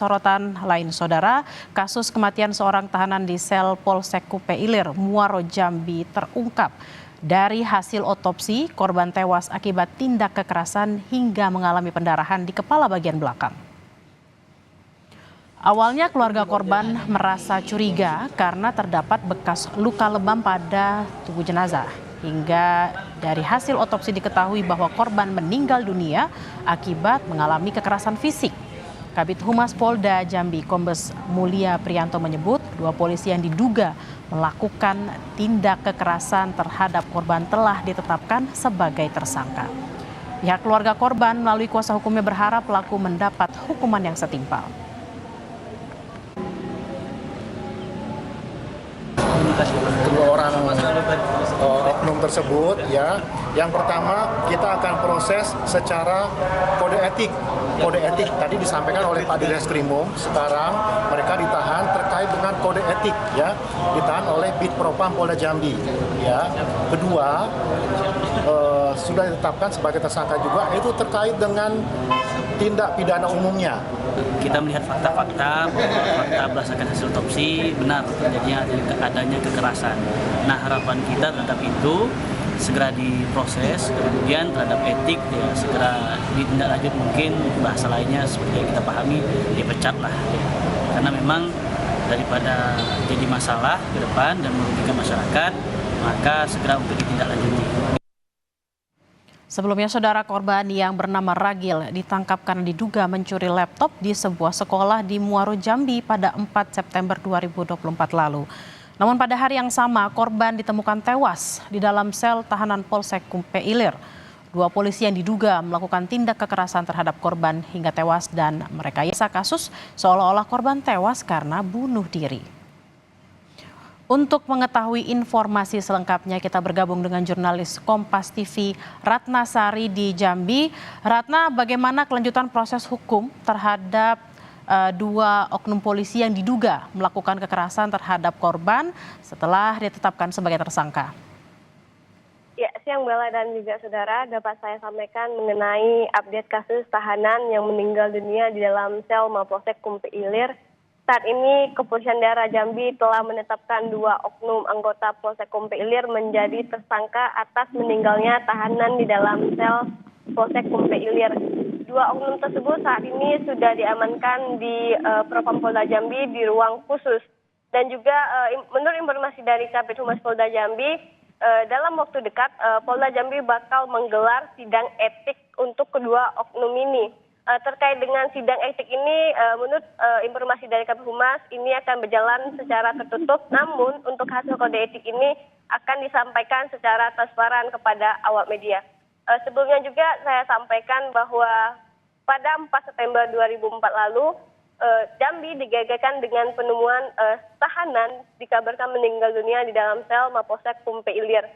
Sorotan lain, saudara, kasus kematian seorang tahanan di sel Polsek Kupe Ilir, Muaro Jambi terungkap. Dari hasil otopsi, korban tewas akibat tindak kekerasan hingga mengalami pendarahan di kepala bagian belakang. Awalnya keluarga korban merasa curiga karena terdapat bekas luka lebam pada tubuh jenazah. Hingga dari hasil otopsi diketahui bahwa korban meninggal dunia akibat mengalami kekerasan fisik. Kabid Humas Polda Jambi Kombes Mulia Prianto menyebut 2 polisi yang diduga melakukan tindak kekerasan terhadap korban telah ditetapkan sebagai tersangka. Pihak keluarga korban melalui kuasa hukumnya berharap pelaku mendapat hukuman yang setimpal. Kedua orang oknum tersebut, ya, yang pertama kita akan proses secara kode etik. Kode etik tadi disampaikan oleh Pak Direskrimum, sekarang mereka ditahan terkait dengan kode etik, ya, ditahan oleh Bid Propam Polda Jambi, ya. Kedua, sudah ditetapkan sebagai tersangka juga, itu terkait dengan tindak pidana umumnya. Kita melihat fakta-fakta berdasarkan hasil otopsi benar terjadinya adanya kekerasan. Nah, harapan kita terhadap itu segera diproses, kemudian terhadap etik ya segera ditindaklanjut, mungkin bahasa lainnya seperti yang kita pahami dipecat lah ya. Karena memang daripada jadi masalah ke depan dan merugikan masyarakat, maka segera untuk ditindaklanjuti. Sebelumnya, saudara, korban yang bernama Ragil ditangkap karena diduga mencuri laptop di sebuah sekolah di Muaro Jambi pada 4 September 2024 lalu. Namun pada hari yang sama, korban ditemukan tewas di dalam sel tahanan Polsek Kupe Ilir. 2 polisi yang diduga melakukan tindak kekerasan terhadap korban hingga tewas dan merekayasa kasus seolah-olah korban tewas karena bunuh diri. Untuk mengetahui informasi selengkapnya, kita bergabung dengan jurnalis Kompas TV Ratna Sari di Jambi. Ratna, bagaimana kelanjutan proses hukum terhadap 2 oknum polisi yang diduga melakukan kekerasan terhadap korban setelah ditetapkan sebagai tersangka? Ya, siang Bella dan juga saudara, dapat saya sampaikan mengenai update kasus tahanan yang meninggal dunia di dalam sel Mapolsek Kupe Ilir. Saat ini Kepolisian Daerah Jambi telah menetapkan 2 oknum anggota Polsek Kupe Ilir menjadi tersangka atas meninggalnya tahanan di dalam sel Polsek Kupe Ilir. 2 oknum tersebut saat ini sudah diamankan di Propam Polda Jambi di ruang khusus. Dan juga menurut informasi dari Kabid Humas Polda Jambi, dalam waktu dekat Polda Jambi bakal menggelar sidang etik untuk kedua oknum ini. Terkait dengan sidang etik ini, menurut informasi dari Kabid Humas, ini akan berjalan secara tertutup, namun untuk hasil kode etik ini akan disampaikan secara transparan kepada awak media. Sebelumnya juga saya sampaikan bahwa pada 4 September 2004 lalu, Jambi digegerkan dengan penemuan tahanan dikabarkan meninggal dunia di dalam sel Mapolsek Kupe Ilir.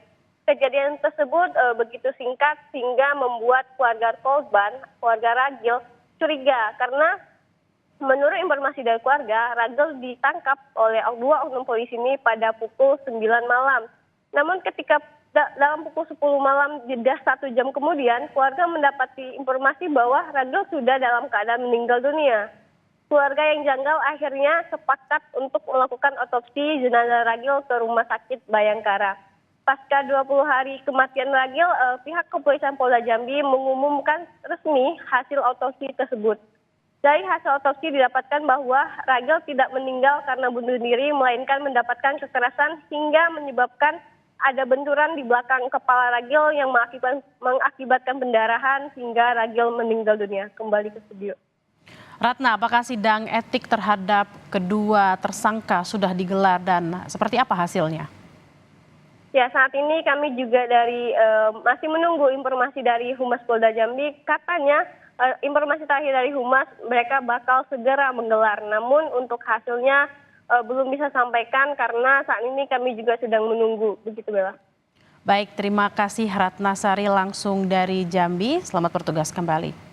Kejadian tersebut begitu singkat sehingga membuat keluarga korban, keluarga Ragil, curiga karena menurut informasi dari keluarga, Ragil ditangkap oleh 2 oknum polisi ini pada pukul 9 malam. Namun ketika dalam pukul 10 malam, jeda 1 jam kemudian, keluarga mendapati informasi bahwa Ragil sudah dalam keadaan meninggal dunia. Keluarga yang janggal akhirnya sepakat untuk melakukan otopsi jenazah Ragil ke Rumah Sakit Bayangkara. Pasca 20 hari kematian Ragil, pihak Kepolisian Polda Jambi mengumumkan resmi hasil otopsi tersebut. Dari hasil otopsi didapatkan bahwa Ragil tidak meninggal karena bunuh diri, melainkan mendapatkan kekerasan hingga menyebabkan ada benturan di belakang kepala Ragil yang mengakibatkan pendarahan hingga Ragil meninggal dunia. Kembali ke studio. Ratna, apakah sidang etik terhadap kedua tersangka sudah digelar dan seperti apa hasilnya? Ya, saat ini kami juga masih menunggu informasi dari Humas Polda Jambi. Katanya informasi terakhir dari Humas, mereka bakal segera menggelar. Namun untuk hasilnya belum bisa sampaikan karena saat ini kami juga sedang menunggu. Begitu, Bella. Baik, terima kasih Ratna Sari langsung dari Jambi. Selamat bertugas kembali.